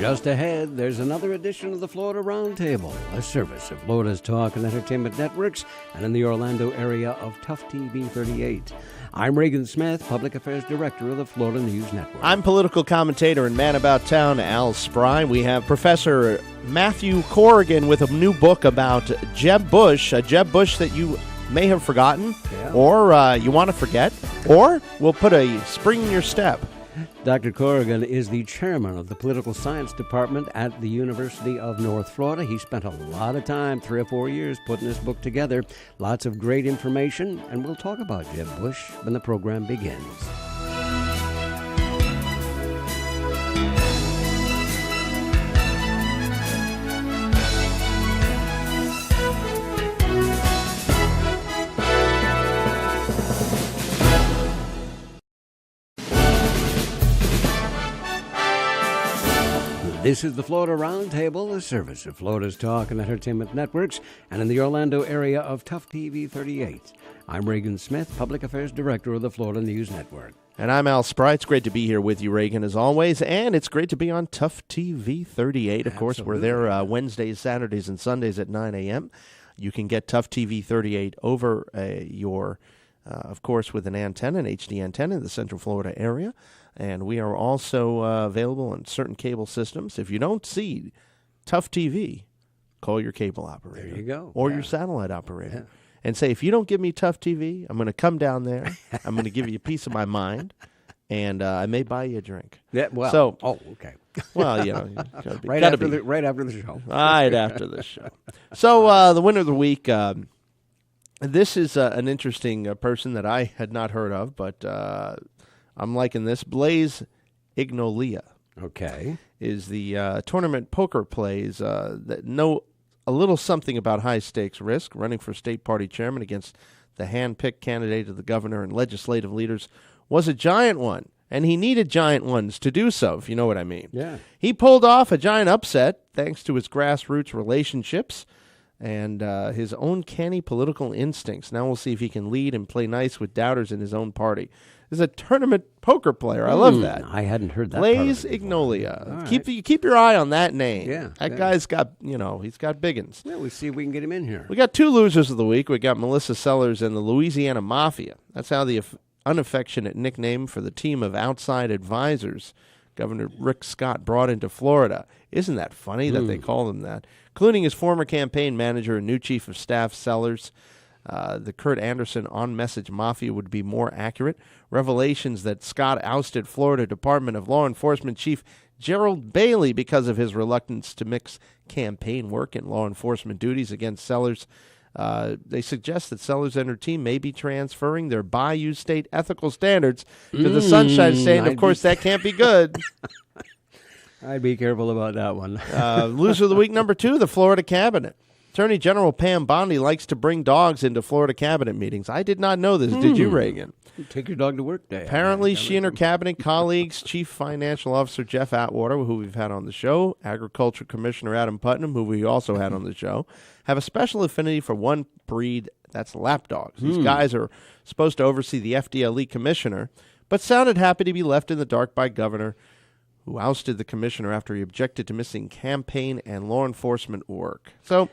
Just ahead, there's another edition of the Florida Roundtable, a service of Florida's Talk and Entertainment Networks and in the Orlando area of Tough TV 38. I'm Reagan Smith, Public Affairs Director of the Florida News Network. I'm political commentator and man about town, Al Spry. We have Professor Matthew Corrigan with a new book about Jeb Bush, a Jeb Bush that you may have forgotten, or you want to forget, or we'll put a spring in your step. Dr. Corrigan is the chairman of the Political Science Department at the University of North Florida. He spent a lot of time, 3 or 4 years, putting this book together. Lots of great information, and we'll talk about Jeb Bush when the program begins. This is the Florida Roundtable, a service of Florida's Talk and Entertainment Networks and in the Orlando area of Tough TV 38. I'm Reagan Smith, Public Affairs Director of the Florida News Network. And I'm Al Spry. It's great to be here with you, Reagan, as always. And it's great to be on Tough TV 38. Of course, we're there Wednesdays, Saturdays, and Sundays at 9 a.m. You can get Tough TV 38 over of course, with an antenna, an HD antenna in the Central Florida area. And we are also available on certain cable systems. If you don't see Tough TV, call your cable operator. There you go. Or your satellite operator. And say, if you don't give me Tough TV, I'm going to come down there. I'm going to give you a piece of my mind. And I may buy you a drink. Yeah, well, so, okay. Well, you know. Right after the show. Right after the show. So the winner of the week, this is an interesting person that I had not heard of, but I'm liking this. Blaze Ignolia. Okay. Is the tournament poker plays that know a little something about high-stakes risk, running for state party chairman against the hand-picked candidate of the governor and legislative leaders was a giant one, and he needed giant ones to do so, if you know what I mean. Yeah. He pulled off a giant upset thanks to his grassroots relationships and his own canny political instincts. Now we'll see if he can lead and play nice with doubters in his own party. Is a tournament poker player. I love that. I hadn't heard that. Blaze Ignolia. Right. Keep your eye on that name. Yeah, that guy's got, he's got biggins. Yeah, we'll see if we can get him in here. We got two losers of the week. We got Melissa Sellers and the Louisiana Mafia. That's how the unaffectionate nickname for the team of outside advisors Governor Rick Scott brought into Florida. Isn't that funny that they call them that? Including his former campaign manager and new chief of staff, Sellers. The Kurt Anderson on-message mafia would be more accurate. Revelations that Scott ousted Florida Department of Law Enforcement Chief Gerald Bailey because of his reluctance to mix campaign work and law enforcement duties against Sellers. They suggest that Sellers and her team may be transferring their Bayou State ethical standards to the Sunshine State. And of course, that can't be good. I'd be careful about that one. Loser of the week number 2, the Florida Cabinet. Attorney General Pam Bondi likes to bring dogs into Florida cabinet meetings. I did not know this. Did you, Reagan? Take your dog to work day. Apparently, she and her cabinet colleagues, Chief Financial Officer Jeff Atwater, who we've had on the show, Agriculture Commissioner Adam Putnam, who we also had on the show, have a special affinity for one breed, that's lapdogs. These guys are supposed to oversee the FDLE commissioner, but sounded happy to be left in the dark by Governor, who ousted the commissioner after he objected to missing campaign and law enforcement work. So,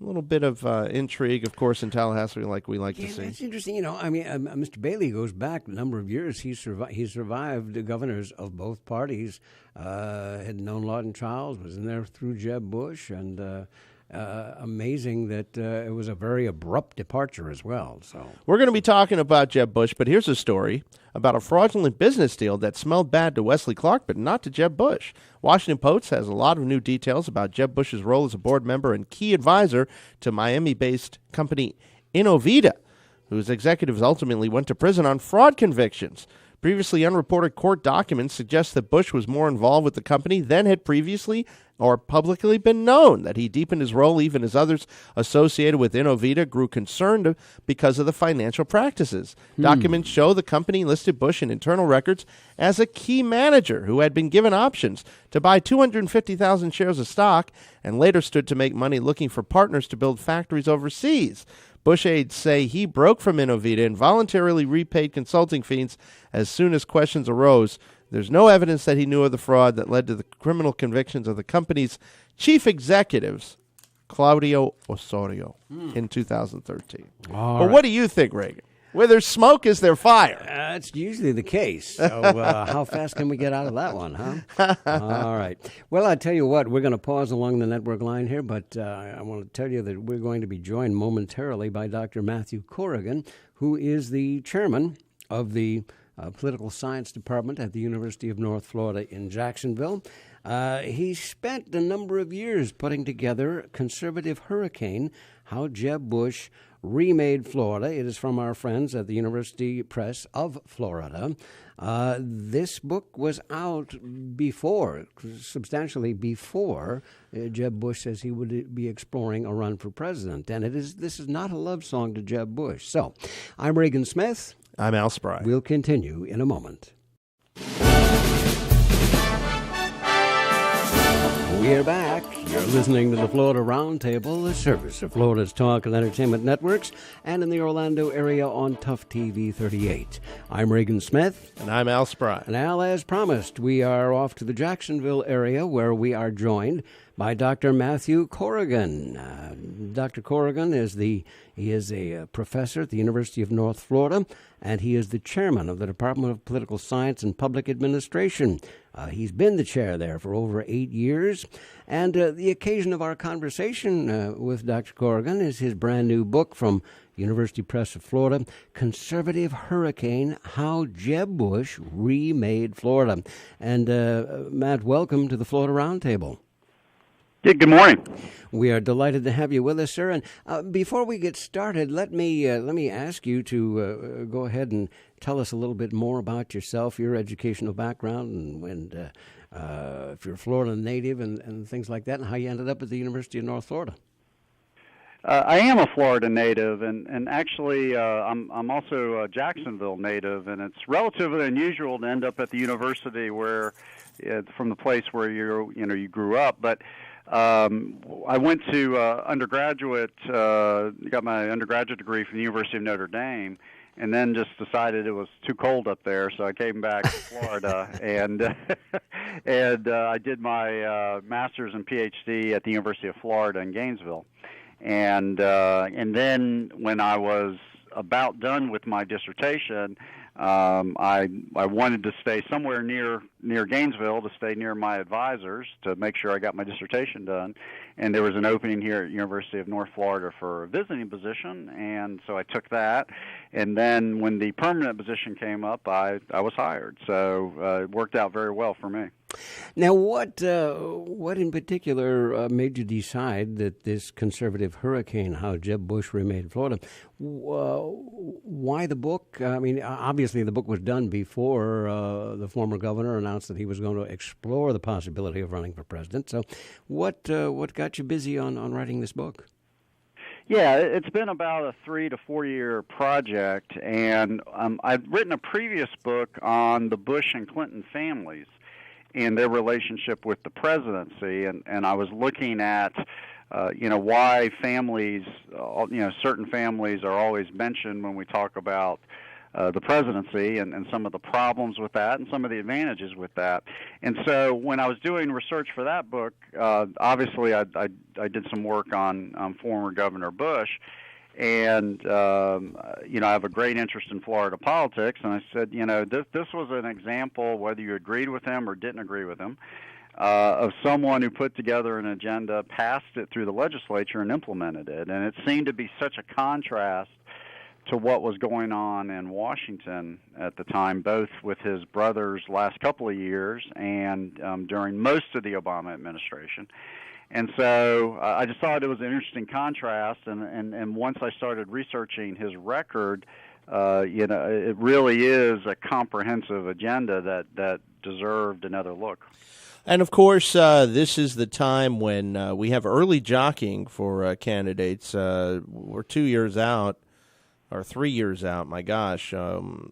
a little bit of intrigue, of course, in Tallahassee, like we like to see. That's interesting. Mr. Bailey goes back a number of years. He survived the governors of both parties. Had known Lawton Childs, was in there through Jeb Bush, and amazing that it was a very abrupt departure as well. So we're going to be talking about Jeb Bush, but here's a story about a fraudulent business deal that smelled bad to Wesley Clark, but not to Jeb Bush. Washington Post has a lot of new details about Jeb Bush's role as a board member and key advisor to Miami-based company Innovita, whose executives ultimately went to prison on fraud convictions. Previously unreported court documents suggest that Bush was more involved with the company than had previously or publicly been known, that he deepened his role even as others associated with Innovita grew concerned because of the financial practices. Documents show the company listed Bush in internal records as a key manager who had been given options to buy 250,000 shares of stock and later stood to make money looking for partners to build factories overseas. Bush aides say he broke from Innovita and voluntarily repaid consulting fees as soon as questions arose. There's no evidence that he knew of the fraud that led to the criminal convictions of the company's chief executives, Claudio Osorio, in 2013. But what do you think, Reagan? Where there's smoke, is there fire? That's usually the case. So how fast can we get out of that one, huh? All right. Well, I tell you what, we're going to pause along the network line here, but I want to tell you that we're going to be joined momentarily by Dr. Matthew Corrigan, who is the chairman of the Political Science Department at the University of North Florida in Jacksonville. He spent a number of years putting together Conservative Hurricane, How Jeb Bush Remade Florida. It is from our friends at the University Press of Florida. This book was out substantially before Jeb Bush says he would be exploring a run for president. And this is not a love song to Jeb Bush. So, I'm Reagan Smith. I'm Al Spry. We'll continue in a moment. We're back. You're listening to the Florida Roundtable, a service of Florida's Talk and Entertainment Networks, and in the Orlando area on Tough TV 38. I'm Reagan Smith. And I'm Al Spry. And Al, as promised, we are off to the Jacksonville area where we are joined by Dr. Matthew Corrigan. Dr. Corrigan is a professor at the University of North Florida, and he is the chairman of the Department of Political Science and Public Administration. He's been the chair there for over 8 years, and the occasion of our conversation with Dr. Corrigan is his brand new book from University Press of Florida, Conservative Hurricane, How Jeb Bush Remade Florida. And Matt, welcome to the Florida Roundtable. Yeah, good morning. We are delighted to have you with us, sir. And before we get started, let me ask you to go ahead and tell us a little bit more about yourself, your educational background, and if you're a Florida native and things like that, and how you ended up at the University of North Florida. I am a Florida native, and actually I'm also a Jacksonville native, and it's relatively unusual to end up at the university where, from the place where you grew up, but. I went to got my undergraduate degree from the University of Notre Dame, and then just decided it was too cold up there, so I came back to Florida, and I did my master's and PhD at the University of Florida in Gainesville, and then when I was about done with my dissertation, I wanted to stay somewhere near Gainesville, to stay near my advisors, to make sure I got my dissertation done. And there was an opening here at University of North Florida for a visiting position, and so I took that. And then when the permanent position came up, I was hired. So it worked out very well for me. Now, what in particular made you decide that this Conservative Hurricane, How Jeb Bush Remade Florida, why the book? I mean, obviously the book was done before the former governor announced that he was going to explore the possibility of running for president. So what got you busy on writing this book? Yeah, it's been about a 3 to 4 year project, and I've written a previous book on the Bush and Clinton families and their relationship with the presidency, and I was looking at why families, certain families are always mentioned when we talk about the presidency, and some of the problems with that and some of the advantages with that. And so when I was doing research for that book, obviously I did some work on former Governor Bush, and I have a great interest in Florida politics, and I said, this was an example, whether you agreed with him or didn't agree with him, of someone who put together an agenda, passed it through the legislature, and implemented it. And it seemed to be such a contrast to what was going on in Washington at the time, both with his brother's last couple of years and during most of the Obama administration. And so I just thought it was an interesting contrast, and once I started researching his record, it really is a comprehensive agenda that deserved another look. And, of course, this is the time when we have early jockeying for candidates. We're 2 years out, or 3 years out, my gosh, and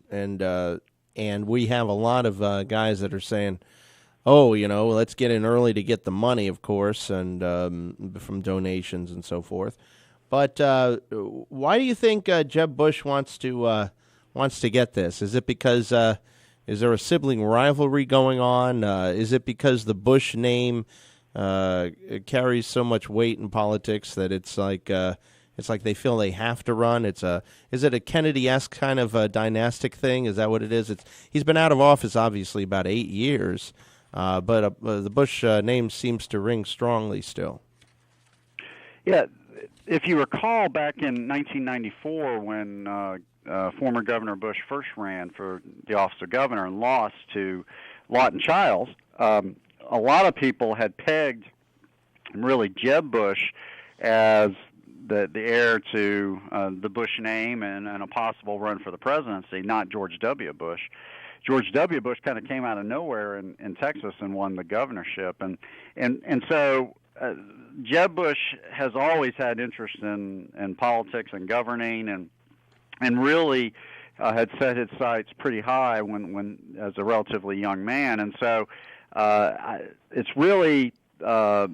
we have a lot of guys that are saying, let's get in early to get the money, of course, and from donations and so forth. But why do you think Jeb Bush wants to get this? Is it because Is there a sibling rivalry going on? Is it because the Bush name carries so much weight in politics that it's like they feel they have to run? Is it a Kennedy-esque kind of a dynastic thing? Is that what it is? He's been out of office obviously about 8 years, but the Bush name seems to ring strongly still. Yeah, if you recall, back in 1994 when former Governor Bush first ran for the office of governor and lost to Lawton Chiles, a lot of people had pegged really Jeb Bush as the heir to the Bush name and a possible run for the presidency, not George W. Bush. George W. Bush kind of came out of nowhere in Texas and won the governorship, and so Jeb Bush has always had interest in politics and governing, and really had set his sights pretty high when as a relatively young man, and so it's really a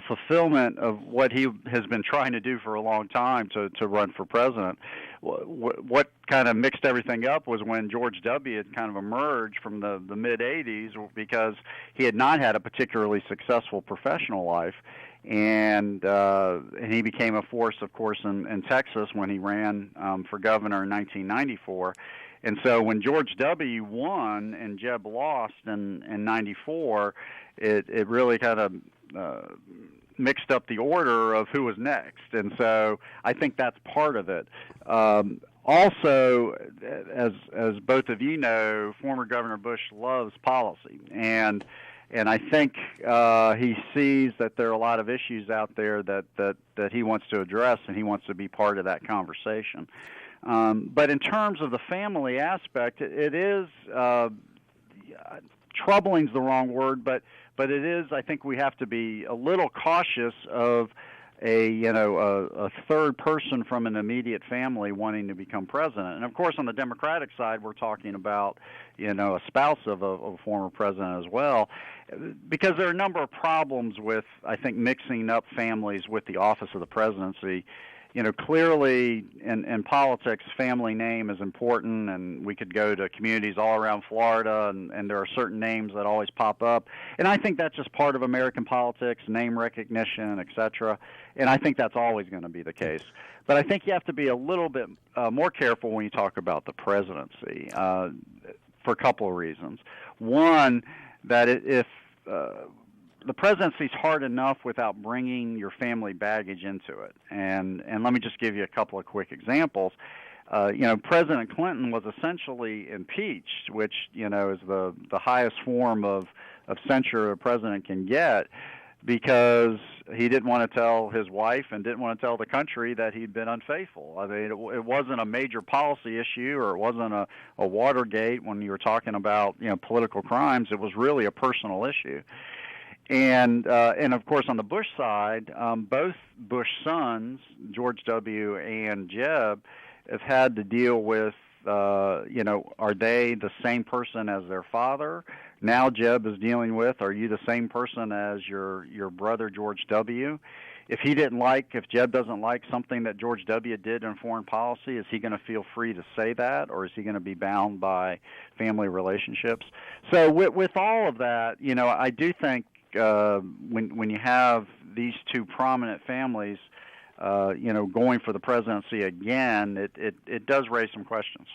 fulfillment of what he has been trying to do for a long time to run for president. What kind of mixed everything up was when George W. had kind of emerged from the mid-'80s because he had not had a particularly successful professional life, and he became a force, of course, in Texas when he ran for governor in 1994. And so when George W. won and Jeb lost in 94, it really kind of mixed up the order of who was next. And so I think that's part of it. Also, as both of you know, former Governor Bush loves policy. And I think he sees that there are a lot of issues out there that he wants to address, and he wants to be part of that conversation. But in terms of the family aspect, it is troubling's the wrong word, but it is. I think we have to be a little cautious of a third person from an immediate family wanting to become president. And of course, on the Democratic side, we're talking about a spouse of a former president as well, because there are a number of problems with, I think, mixing up families with the office of the presidency. Clearly in politics, family name is important, and we could go to communities all around Florida, and there are certain names that always pop up. And I think that's just part of American politics, name recognition, et cetera. And I think that's always going to be the case. But I think you have to be a little bit more careful when you talk about the presidency for a couple of reasons. One, that if the presidency is hard enough without bringing your family baggage into it. And let me just give you a couple of quick examples. President Clinton was essentially impeached, which, is the highest form of censure a president can get, because he didn't want to tell his wife and didn't want to tell the country that he'd been unfaithful. I mean, it wasn't a major policy issue, or it wasn't a Watergate when you were talking about, political crimes. It was really a personal issue. And of course, on the Bush side, both Bush sons, George W. and Jeb, have had to deal with, are they the same person as their father? Now Jeb is dealing with, are you the same person as your brother George W.? If Jeb doesn't like something that George W. did in foreign policy, is he going to feel free to say that, or is he going to be bound by family relationships? So with all of that, I do think when you have these two prominent families, going for the presidency again, it does raise some questions.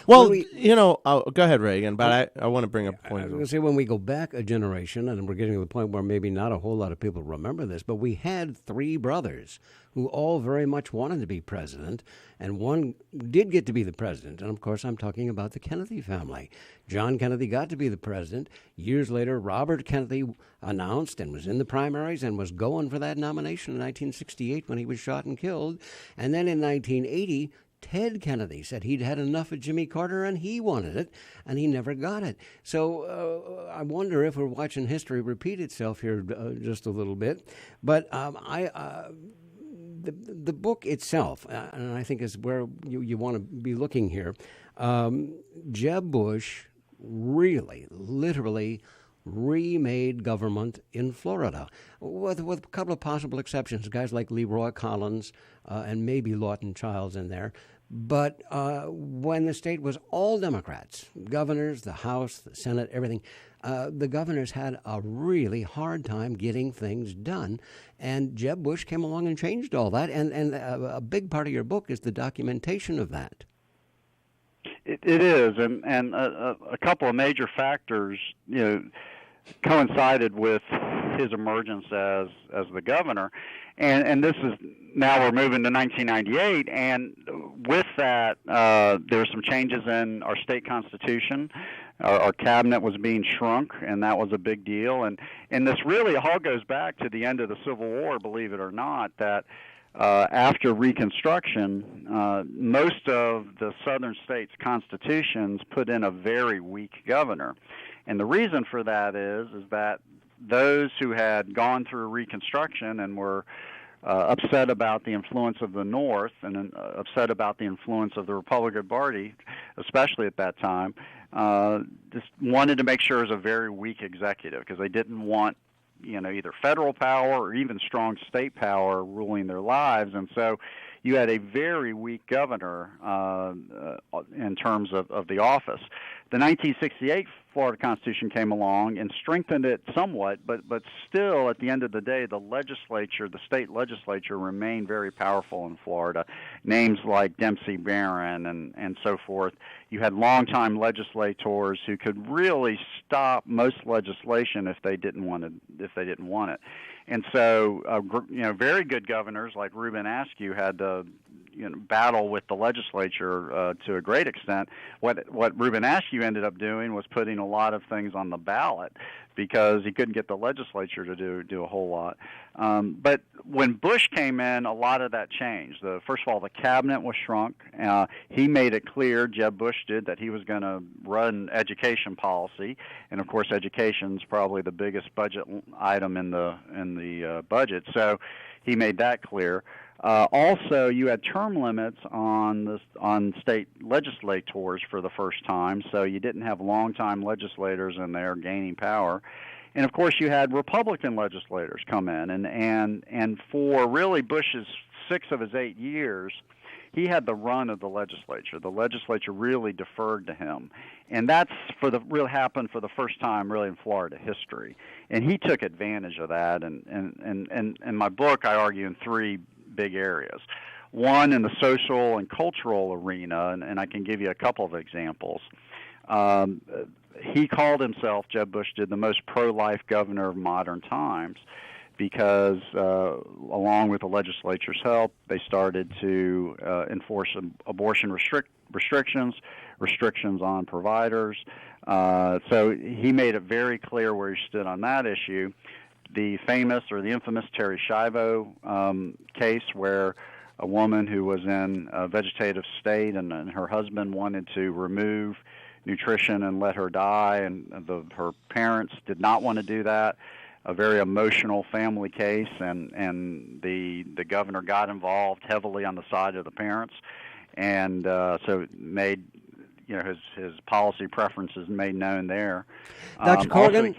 Well, go ahead, Reagan, but I want to bring up a point. I was going to say, when we go back a generation, and we're getting to the point where maybe not a whole lot of people remember this, but we had three brothers who all very much wanted to be president, and one did get to be the president. And, of course, I'm talking about the Kennedy family. John Kennedy got to be the president. Years later, Robert Kennedy announced and was in the primaries and was going for that nomination in 1968 when he was shot and killed. And then in 1980, Ted Kennedy said he'd had enough of Jimmy Carter and he wanted it, and he never got it. So I wonder if we're watching history repeat itself here just a little bit. But the book itself, and I think is where you want to be looking here, Jeb Bush really, literally remade government in Florida, with a couple of possible exceptions, guys like Leroy Collins and maybe Lawton Chiles in there. But when the state was all Democrats, governors, the House, the Senate, everything, the governors had a really hard time getting things done. And Jeb Bush came along and changed all that. And a big part of your book is the documentation of that. It is, and a couple of major factors, coincided with his emergence as the governor, and this is now we're moving to 1998, and with that there were some changes in our state constitution. Our cabinet was being shrunk, and that was a big deal, and this really all goes back to the end of the Civil War, believe it or not, that after Reconstruction, most of the southern states' constitutions put in a very weak governor. And the reason for that is that those who had gone through Reconstruction and were upset about the influence of the North and upset about the influence of the Republican Party, especially at that time, just wanted to make sure it was a very weak executive because they didn't want either federal power or even strong state power ruling their lives. And so you had a very weak governor in terms of the office. The 1968 Florida Constitution came along and strengthened it somewhat, but still, at the end of the day, the state legislature remained very powerful in Florida. Names like Dempsey Barron and so forth. You had longtime legislators who could really stop most legislation if they didn't want it. And so, very good governors like Reuben Askew had to battle with the legislature to a great extent. What Reuben Askew ended up doing was putting a lot of things on the ballot because he couldn't get the legislature to do a whole lot. But when Bush came in, a lot of that changed. First of all, the cabinet was shrunk. He made it clear, Jeb Bush did, that he was going to run education policy, and of course, education's probably the biggest budget item in the budget. So he made that clear. Also, you had term limits on state legislators for the first time, so you didn't have longtime legislators in there gaining power. And of course, you had Republican legislators come in, and for really Bush's 6 of his 8 years, he had the run of the legislature. The legislature really deferred to him, and that's happened for the first time really in Florida history. And he took advantage of that. And in my book, I argue in 3 big areas. One, in the social and cultural arena, and I can give you a couple of examples. He called himself, Jeb Bush did, the most pro-life governor of modern times because, along with the legislature's help, they started to enforce abortion restrictions on providers. So he made it very clear where he stood on that issue. The famous or the infamous Terri Schiavo case where a woman who was in a vegetative state and her husband wanted to remove nutrition and let her die, and her parents did not want to do that. A very emotional family case, and the governor got involved heavily on the side of the parents, and so made his policy preferences made known there. Dr. Corrigan,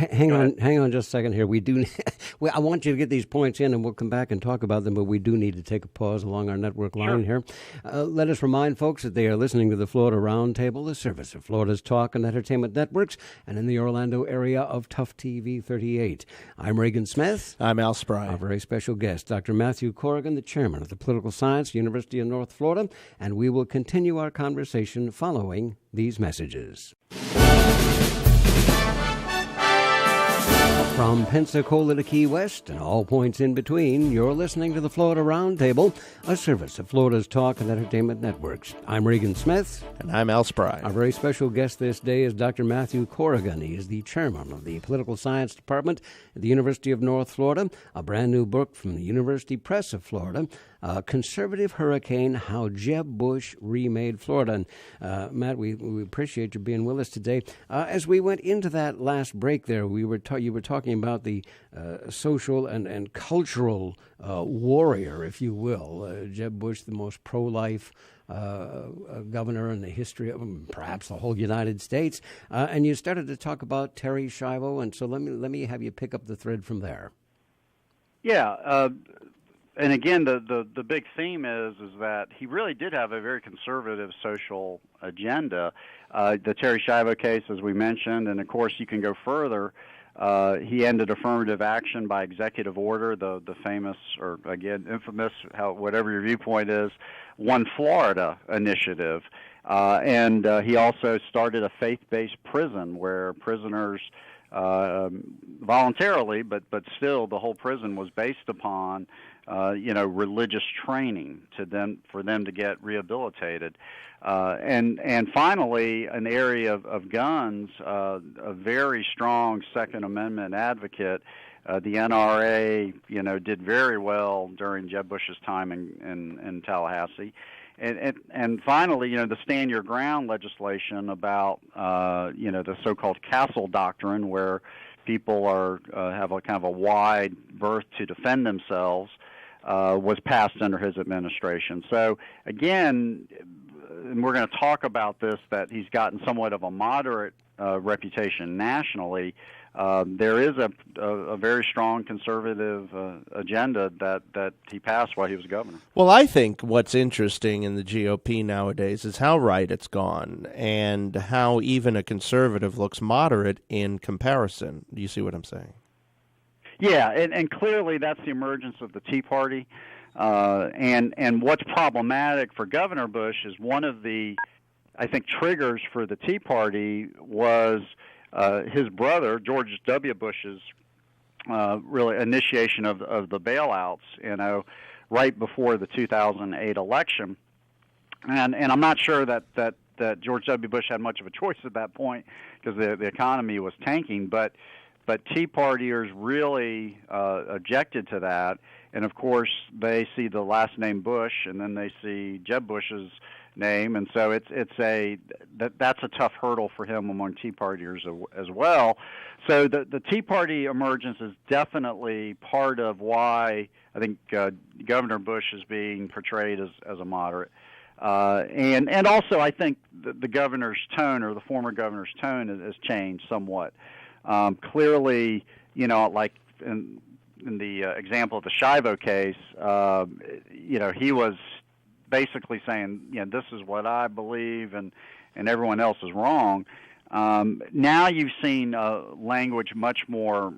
hang on just a second here. I want you to get these points in, and we'll come back and talk about them, but we do need to take a pause along our network line here. Let us remind folks that they are listening to the Florida Roundtable, the service of Florida's talk and entertainment networks, and in the Orlando area of Tough TV 38. I'm Reagan Smith. I'm Al Spry. Our very special guest, Dr. Matthew Corrigan, the chairman of the Political Science, University of North Florida, and we will continue our conversation following these messages. From Pensacola to Key West and all points in between, you're listening to the Florida Roundtable, a service of Florida's talk and entertainment networks. I'm Reagan Smith. And I'm Al Spry. Our very special guest this day is Dr. Matthew Corrigan. He is the chairman of the Political Science Department at the University of North Florida. A brand new book from the University Press of Florida, Conservative Hurricane, How Jeb Bush Remade Florida. And Matt, we appreciate you being with us today. As we went into that last break there, you were talking about the social and cultural warrior, if you will. Jeb Bush, the most pro-life governor in the history of perhaps the whole United States. And you started to talk about Terri Schiavo, and so let me have you pick up the thread from there. Yeah. and again, the big theme is that he really did have a very conservative social agenda. The Terry Schiavo case, as we mentioned, and of course you can go further. He ended affirmative action by executive order, the famous, or again infamous, whatever your viewpoint is, One Florida initiative. And he also started a faith-based prison where prisoners voluntarily, but still the whole prison was based upon religious training for them to get rehabilitated. And finally, an area of guns, a very strong Second Amendment advocate. The NRA, did very well during Jeb Bush's time in Tallahassee. And finally, the Stand Your Ground legislation about, the so-called castle doctrine, where people have a kind of a wide berth to defend themselves, was passed under his administration. So again, and we're going to talk about this, that he's gotten somewhat of a moderate reputation nationally. There is a very strong conservative agenda that he passed while he was governor. Well, I think what's interesting in the GOP nowadays is how right it's gone and how even a conservative looks moderate in comparison. Do you see what I'm saying? Yeah, and clearly that's the emergence of the Tea Party. And what's problematic for Governor Bush is one of the, I think, triggers for the Tea Party was his brother, George W. Bush's, really initiation of the bailouts, right before the 2008 election. And I'm not sure that George W. Bush had much of a choice at that point because the economy was tanking, but Tea Partiers really objected to that. And of course, they see the last name Bush, and then they see Jeb Bush's name, and so that's a tough hurdle for him among Tea Partiers as well. So the Tea Party emergence is definitely part of why I think Governor Bush is being portrayed as a moderate, and also I think the governor's tone, or the former governor's tone, has changed somewhat. Clearly, like in the example of the Schiavo case, he was basically saying, this is what I believe, and everyone else is wrong. Now you've seen language much more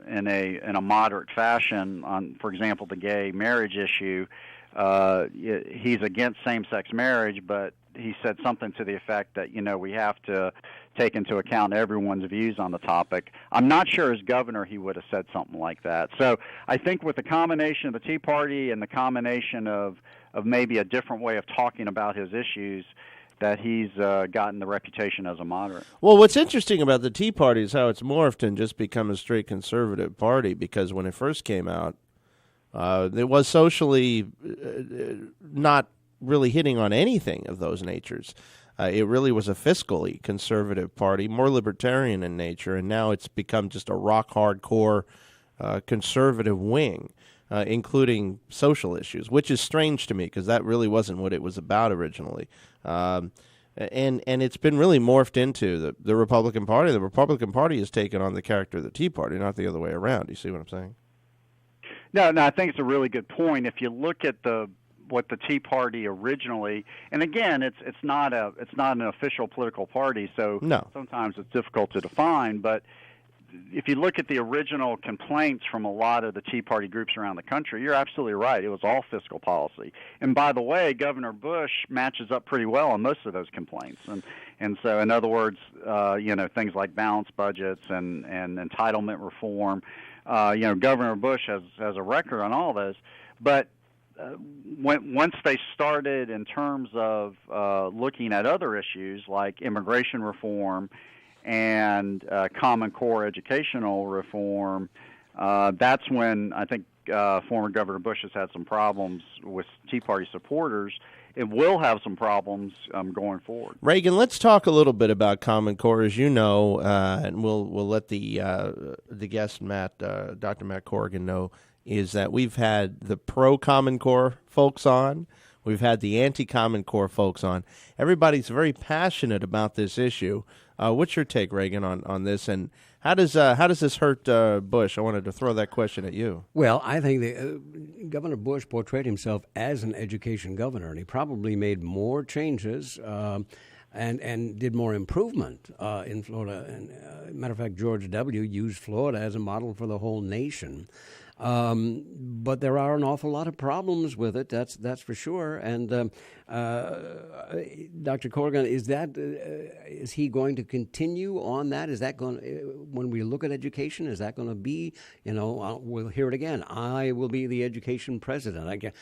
in a moderate fashion on, for example, the gay marriage issue. He's against same-sex marriage, but he said something to the effect that, we have to take into account everyone's views on the topic. I'm not sure as governor he would have said something like that. So I think with the combination of the Tea Party and the combination of maybe a different way of talking about his issues, that he's gotten the reputation as a moderate. Well, what's interesting about the Tea Party is how it's morphed and just become a straight conservative party, because when it first came out, it was socially not really hitting on anything of those natures. It really was a fiscally conservative party, more libertarian in nature, and now it's become just a rock hardcore conservative wing, including social issues, which is strange to me because that really wasn't what it was about originally. And it's been really morphed into the Republican Party. The Republican Party has taken on the character of the Tea Party, not the other way around. You see what I'm saying? No, I think it's a really good point. If you look at what the Tea Party originally, and again, it's not an official political party, so sometimes it's difficult to define. But if you look at the original complaints from a lot of the Tea Party groups around the country, you're absolutely right. It was all fiscal policy. And by the way, Governor Bush matches up pretty well on most of those complaints. And so, in other words, things like balanced budgets and entitlement reform. Governor Bush has a record on all those. But once they started in terms of looking at other issues like immigration reform and Common Core educational reform, that's when I think former Governor Bush has had some problems with Tea Party supporters. It will have some problems going forward. Reagan, let's talk a little bit about Common Core. As you know, and we'll let the guest, Dr. Matt Corrigan, know, is that we've had the pro-Common Core folks on. We've had the anti-Common Core folks on. Everybody's very passionate about this issue. What's your take, Reagan, on this, and how does this hurt Bush? I wanted to throw that question at you. Well, I think Governor Bush portrayed himself as an education governor, and he probably made more changes and did more improvement in Florida. And matter of fact, George W. used Florida as a model for the whole nation. But there are an awful lot of problems with it. That's for sure. And Dr. Corrigan, is he going to continue on that? Is that going when we look at education? Is that going to be? We'll hear it again. I will be the education president.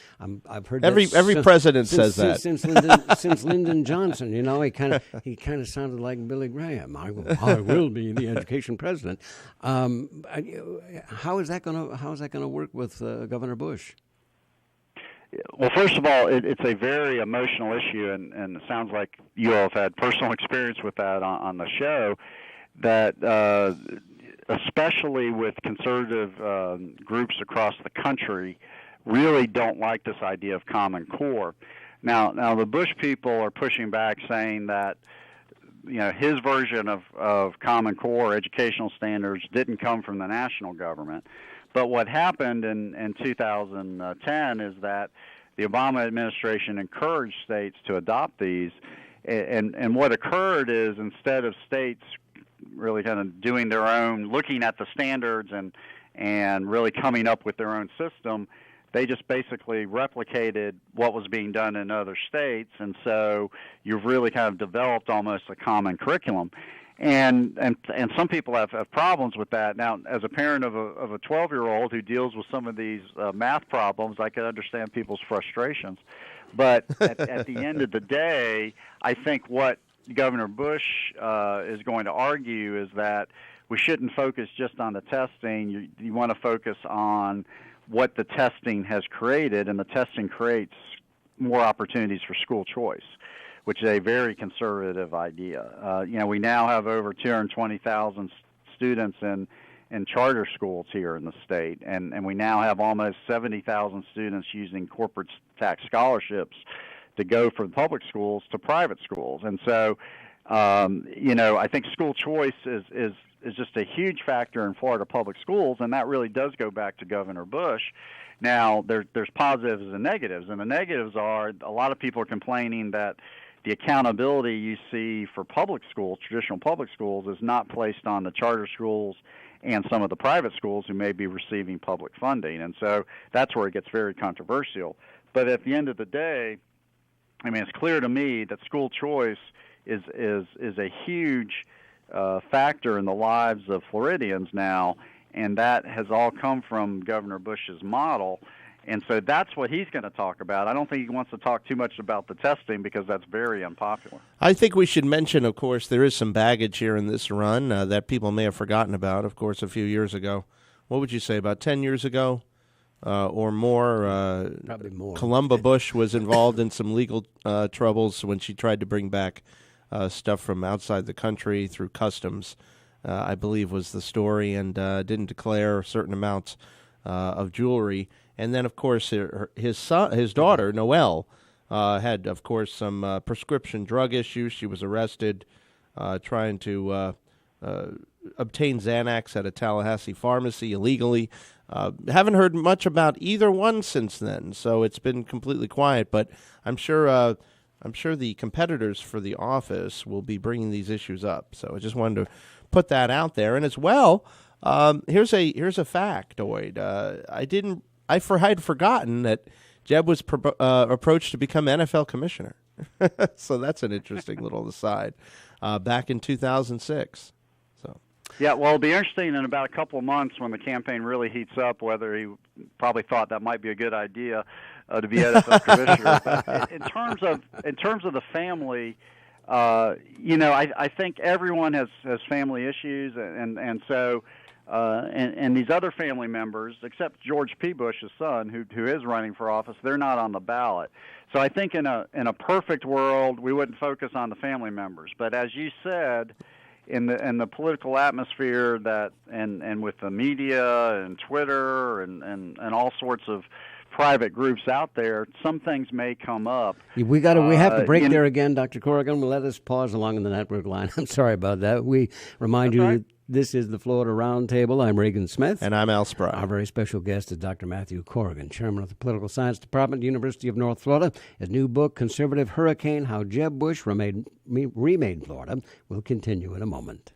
I've heard every president says that since Lyndon Johnson. He kind of sounded like Billy Graham. I will be the education president. How is that going to work with Governor Bush? Well, first of all, it's a very emotional issue, and it sounds like you all have had personal experience with that on the show, that especially with conservative groups across the country really don't like this idea of Common Core. Now the Bush people are pushing back, saying that his version of Common Core educational standards didn't come from the national government. But what happened in 2010 is that the Obama administration encouraged states to adopt these, and what occurred is instead of states really kind of doing their own, looking at the standards and really coming up with their own system, they just basically replicated what was being done in other states, and so you've really kind of developed almost a common curriculum. And some people have problems with that. Now, as a parent of a 12-year-old who deals with some of these math problems, I can understand people's frustrations. But at the end of the day, I think what Governor Bush is going to argue is that we shouldn't focus just on the testing. You want to focus on what the testing has created, and the testing creates more opportunities for school choice, which is a very conservative idea. We now have over 220,000 students in charter schools here in the state, and we now have almost 70,000 students using corporate tax scholarships to go from public schools to private schools. And so, I think school choice is just a huge factor in Florida public schools, and that really does go back to Governor Bush. Now, there's positives and negatives, and the negatives are a lot of people are complaining that the accountability you see for public schools, traditional public schools, is not placed on the charter schools and some of the private schools who may be receiving public funding. And so that's where it gets very controversial. But at the end of the day, it's clear to me that school choice is a huge factor in the lives of Floridians now, and that has all come from Governor Bush's model. And so that's what he's going to talk about. I don't think he wants to talk too much about the testing because that's very unpopular. I think we should mention, of course, there is some baggage here in this run that people may have forgotten about, of course, a few years ago. What would you say, about 10 years ago or more? Probably more. Columba Bush was involved in some legal troubles when she tried to bring back stuff from outside the country through customs, I believe was the story, and didn't declare certain amounts of jewelry. And then, of course, his daughter, Noelle, had, of course, some prescription drug issues. She was arrested trying to obtain Xanax at a Tallahassee pharmacy illegally. Haven't heard much about either one since then, so it's been completely quiet. But I'm sure the competitors for the office will be bringing these issues up. So I just wanted to put that out there. And as well, here's a factoid. I had forgotten that Jeb was approached to become NFL commissioner. So that's an interesting little aside. Back in 2006. So. Yeah, well, it'll be interesting in about a couple of months when the campaign really heats up, whether he probably thought that might be a good idea to be NFL commissioner. But in terms of the family, I think everyone has family issues, and so. And these other family members, except George P. Bush, his son, who is running for office, they're not on the ballot. So I think in a perfect world, we wouldn't focus on the family members. But as you said, in the political atmosphere and with the media and Twitter and all sorts of private groups out there, some things may come up. We have to break there again, Dr. Corrigan. Will let us pause along the network line. I'm sorry about that. We remind you that this is the Florida Roundtable. I'm Reagan Smith. And I'm Al Spry. Our very special guest is Dr. Matthew Corrigan, chairman of the Political Science Department, University of North Florida. His new book, Conservative Hurricane, How Jeb Bush Remade Florida, will continue in a moment.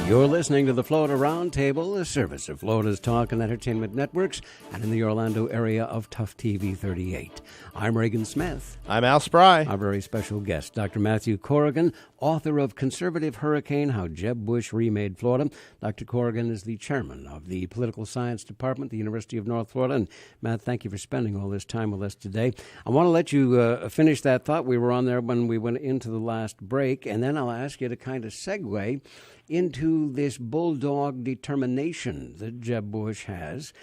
You're listening to the Florida Roundtable, a service of Florida's Talk and Entertainment Networks, and in the Orlando area of Tough TV 38. I'm Reagan Smith. I'm Al Spry. Our very special guest, Dr. Matthew Corrigan, author of Conservative Hurricane, How Jeb Bush Remade Florida. Dr. Corrigan is the chairman of the Political Science Department at the University of North Florida. And, Matt, thank you for spending all this time with us today. I want to let you finish that thought. We were on there when we went into the last break, and then I'll ask you to kind of segue into this bulldog determination that Jeb Bush has.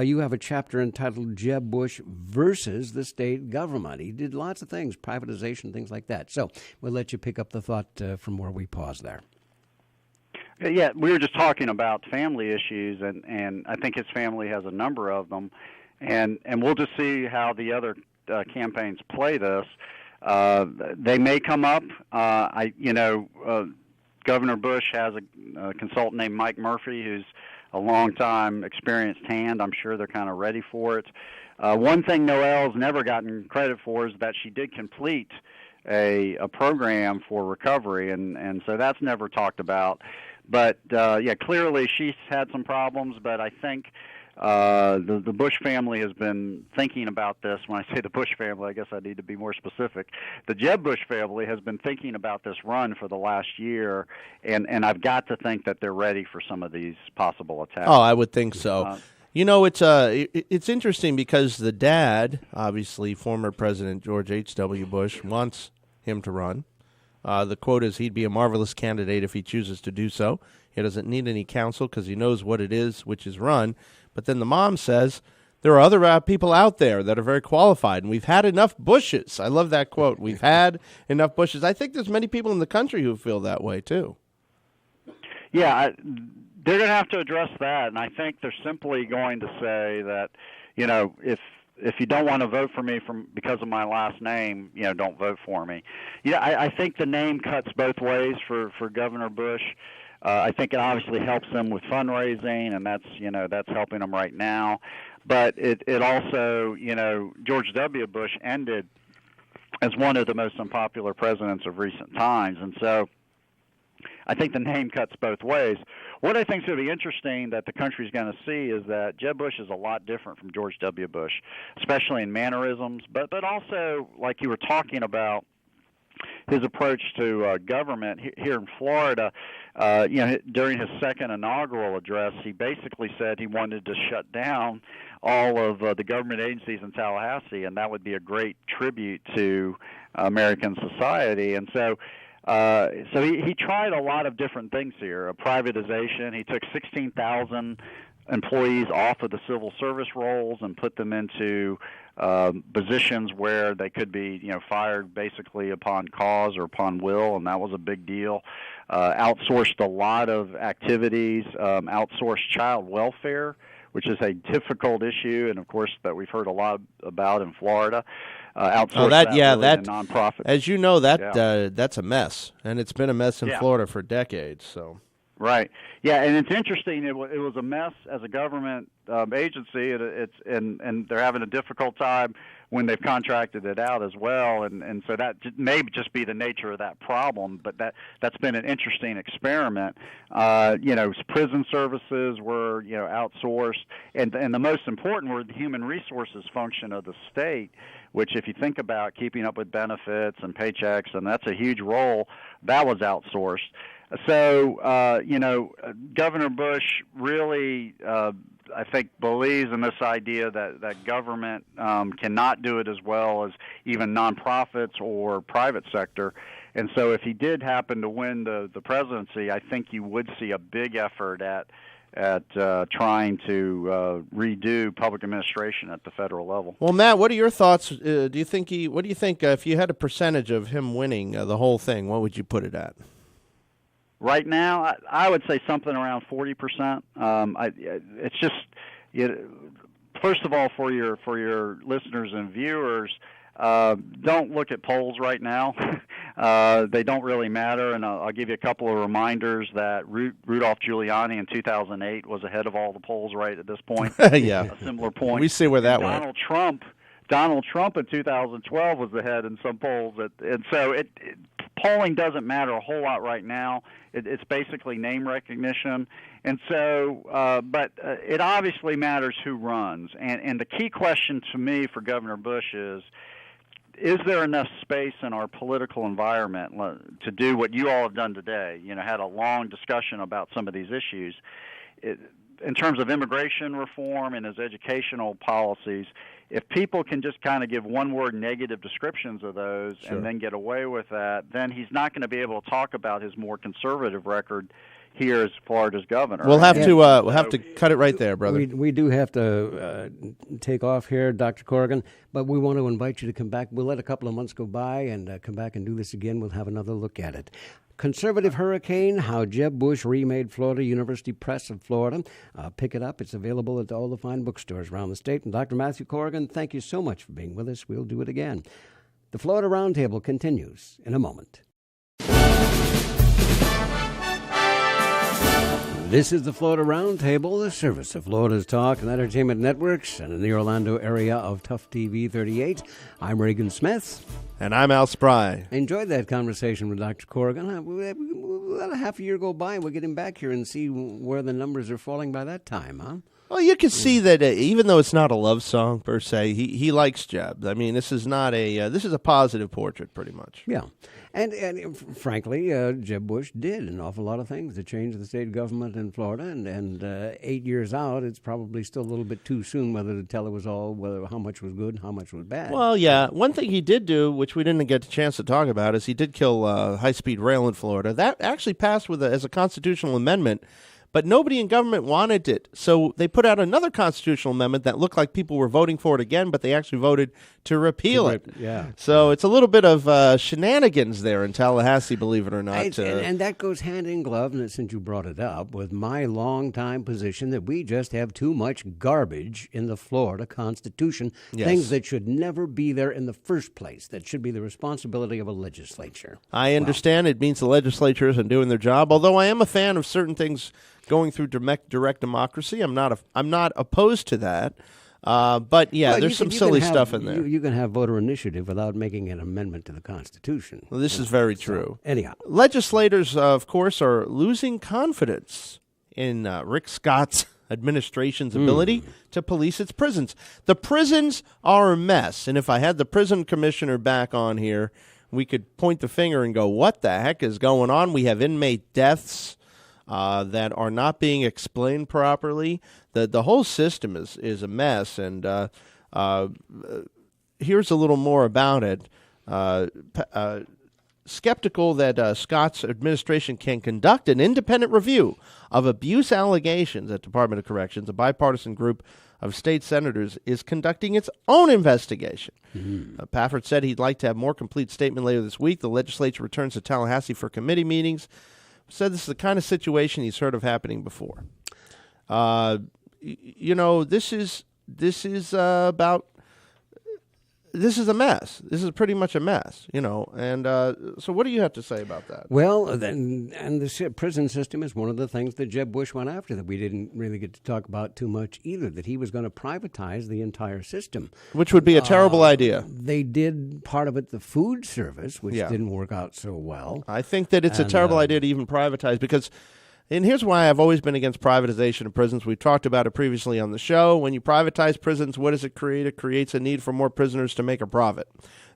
You have a chapter entitled Jeb Bush versus the state government. He did lots of things, privatization, things like that. So we'll let you pick up the thought from where we paused there. Yeah, we were just talking about family issues, and I think his family has a number of them, and we'll just see how the other campaigns play this. They may come up. Governor Bush has a consultant named Mike Murphy, who's a long-time experienced hand. I'm sure they're kind of ready for it. One thing Noel's never gotten credit for is that she did complete a program for recovery, and so that's never talked about. But, clearly she's had some problems, but I think the Bush family has been thinking about this. When I say the Bush family, I guess I need to be more specific. The Jeb Bush family has been thinking about this run for the last year, and I've got to think that they're ready for some of these possible attacks. Oh, I would think so. It's interesting because the dad, obviously former President George H.W. Bush, wants him to run. The quote is, he'd be a marvelous candidate if he chooses to do so. He doesn't need any counsel because he knows what it is, which is run. But then the mom says, there are other people out there that are very qualified, and we've had enough Bushes. I love that quote. We've had enough Bushes. I think there's many people in the country who feel that way, too. Yeah, they're going to have to address that, and I think they're simply going to say that, if you don't want to vote for me because of my last name, don't vote for me. I think the name cuts both ways for Governor Bush. I think it obviously helps them with fundraising, and that's helping them right now. But it also, George W. Bush ended as one of the most unpopular presidents of recent times, and so I think the name cuts both ways. What I think is going to be interesting that the country's going to see is that Jeb Bush is a lot different from George W. Bush, especially in mannerisms, but also, like you were talking about, his approach to government here in Florida. During his second inaugural address, he basically said he wanted to shut down all of the government agencies in Tallahassee, and that would be a great tribute to American society. And so he tried a lot of different things here. A privatization. He took 16,000 employees off of the civil service roles and put them into positions where they could be, fired basically upon cause or upon will, and that was a big deal. Outsourced a lot of activities, outsourced child welfare, which is a difficult issue, and of course that we've heard a lot about in Florida. Outsourced that nonprofit. As you know, that's a mess, and it's been a mess in Florida for decades. So. Right. Yeah, and it's interesting. It was a mess as a government agency. And they're having a difficult time when they've contracted it out as well. And so that may just be the nature of that problem. But that's been an interesting experiment. Prison services were outsourced, and the most important were the human resources function of the state, which if you think about keeping up with benefits and paychecks, and that's a huge role, that was outsourced. So, Governor Bush really, I think, believes in this idea that government cannot do it as well as even nonprofits or private sector. And so if he did happen to win the presidency, I think you would see a big effort at trying to redo public administration at the federal level. Well, Matt, what are your thoughts? What do you think if you had a percentage of him winning the whole thing, what would you put it at? Right now, I would say something around 40%. It's just, first of all, for your listeners and viewers, don't look at polls right now. They don't really matter, and I'll give you a couple of reminders that Rudolph Giuliani in 2008 was ahead of all the polls right at this point. Yeah. A similar point. We see where that went. Donald Trump in 2012 was ahead in some polls, and so polling doesn't matter a whole lot right now. It's basically name recognition, and so but it obviously matters who runs. And the key question to me for Governor Bush is there enough space in our political environment to do what you all have done today? Had a long discussion about some of these issues. In terms of immigration reform and his educational policies, if people can just kind of give one-word negative descriptions of those Sure. and then get away with that, then he's not going to be able to talk about his more conservative record here as Florida's governor. We'll have to cut it right there, brother. We do have to take off here, Dr. Corrigan, but we want to invite you to come back. We'll let a couple of months go by and come back and do this again. We'll have another look at it. Conservative Hurricane, How Jeb Bush Remade Florida, University Press of Florida. Pick it up. It's available at all the fine bookstores around the state. And Dr. Matthew Corrigan, thank you so much for being with us. We'll do it again. The Florida Roundtable continues in a moment. This is the Florida Roundtable, the service of Florida's Talk and Entertainment Networks, and in the Orlando area of Tough TV 38. I'm Reagan Smith. And I'm Al Spry. Enjoyed that conversation with Dr. Corrigan. We'll let a half a year go by and we'll get him back here and see where the numbers are falling by that time, huh? Well, you can see that even though it's not a love song per se, he likes Jeb. I mean, this is not this is a positive portrait, pretty much. Yeah, and frankly, Jeb Bush did an awful lot of things to change the state government in Florida. And 8 years out, it's probably still a little bit too soon whether to tell how much was good, and how much was bad. Well, yeah, one thing he did do, which we didn't get a chance to talk about, is he did kill high-speed rail in Florida. That actually passed as a constitutional amendment. But nobody in government wanted it, so they put out another constitutional amendment that looked like people were voting for it again, but they actually voted to repeal it. Yeah. So it's a little bit of shenanigans there in Tallahassee, believe it or not. And that goes hand in glove, and since you brought it up, with my long-time position that we just have too much garbage in the Florida Constitution, Yes. Things that should never be there in the first place, that should be the responsibility of a legislature. I understand it means the legislature isn't doing their job, although I am a fan of certain things going through direct democracy. I'm not opposed to that. But yeah, Well, there's some silly stuff in there. You can have voter initiative without making an amendment to the Constitution. Well, this is very true. Anyhow. Legislators, of course, are losing confidence in Rick Scott's administration's ability to police its prisons. The prisons are a mess, and if I had the prison commissioner back on here, we could point the finger and go, what the heck is going on? We have inmate deaths that are not being explained properly. The whole system is a mess, and here's a little more about it. Skeptical that Scott's administration can conduct an independent review of abuse allegations at Department of Corrections, a bipartisan group of state senators is conducting its own investigation. Pafford said he'd like to have more complete statement later this week. The legislature returns to Tallahassee for committee meetings. Said this is the kind of situation he's heard of happening before. This is a mess. This is pretty much a mess, And so what do you have to say about that? Well, and the prison system is one of the things that Jeb Bush went after that we didn't really get to talk about too much either, that he was going to privatize the entire system. Which would be a terrible idea. They did part of it, the food service, which Yeah. didn't work out so well. I think that it's a terrible idea to even privatize because, and here's why I've always been against privatization of prisons. We talked about it previously on the show. When you privatize prisons, what does it create? It creates a need for more prisoners to make a profit.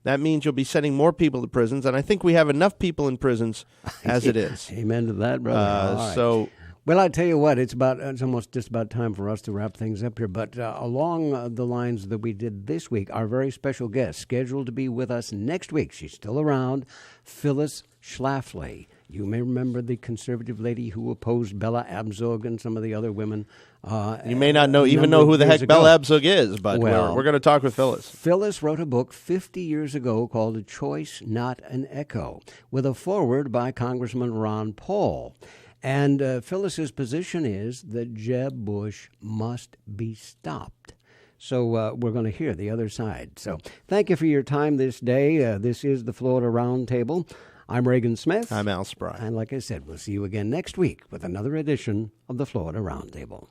That means you'll be sending more people to prisons, and I think we have enough people in prisons as it is. Amen to that, brother. All right. So Well, I tell you what, it's almost just about time for us to wrap things up here. But along the lines that we did this week, our very special guest scheduled to be with us next week. She's still around, Phyllis Schlafly. You may remember the conservative lady who opposed Bella Abzug and some of the other women. You may not know who the heck Bella Abzug is, but we're going to talk with Phyllis. Phyllis wrote a book 50 years ago called A Choice, Not an Echo, with a foreword by Congressman Ron Paul. And Phyllis's position is that Jeb Bush must be stopped. So we're going to hear the other side. So thank you for your time this day. This is the Florida Roundtable. I'm Reagan Smith. I'm Al Spry. And like I said, we'll see you again next week with another edition of the Florida Roundtable.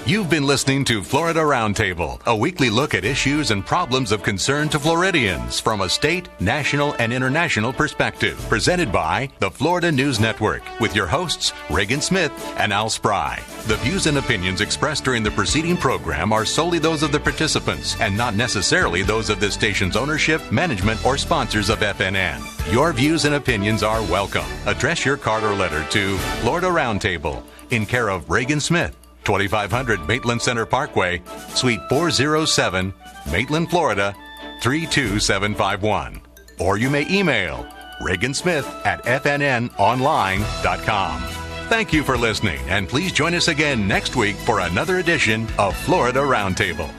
You've been listening to Florida Roundtable, a weekly look at issues and problems of concern to Floridians from a state, national, and international perspective. Presented by the Florida News Network with your hosts, Reagan Smith and Al Spry. The views and opinions expressed during the preceding program are solely those of the participants and not necessarily those of this station's ownership, management, or sponsors of FNN. Your views and opinions are welcome. Address your card or letter to Florida Roundtable in care of Reagan Smith, 2500 Maitland Center Parkway, Suite 407, Maitland, Florida, 32751. Or you may email reagansmith@fnnonline.com. Thank you for listening, and please join us again next week for another edition of Florida Roundtable.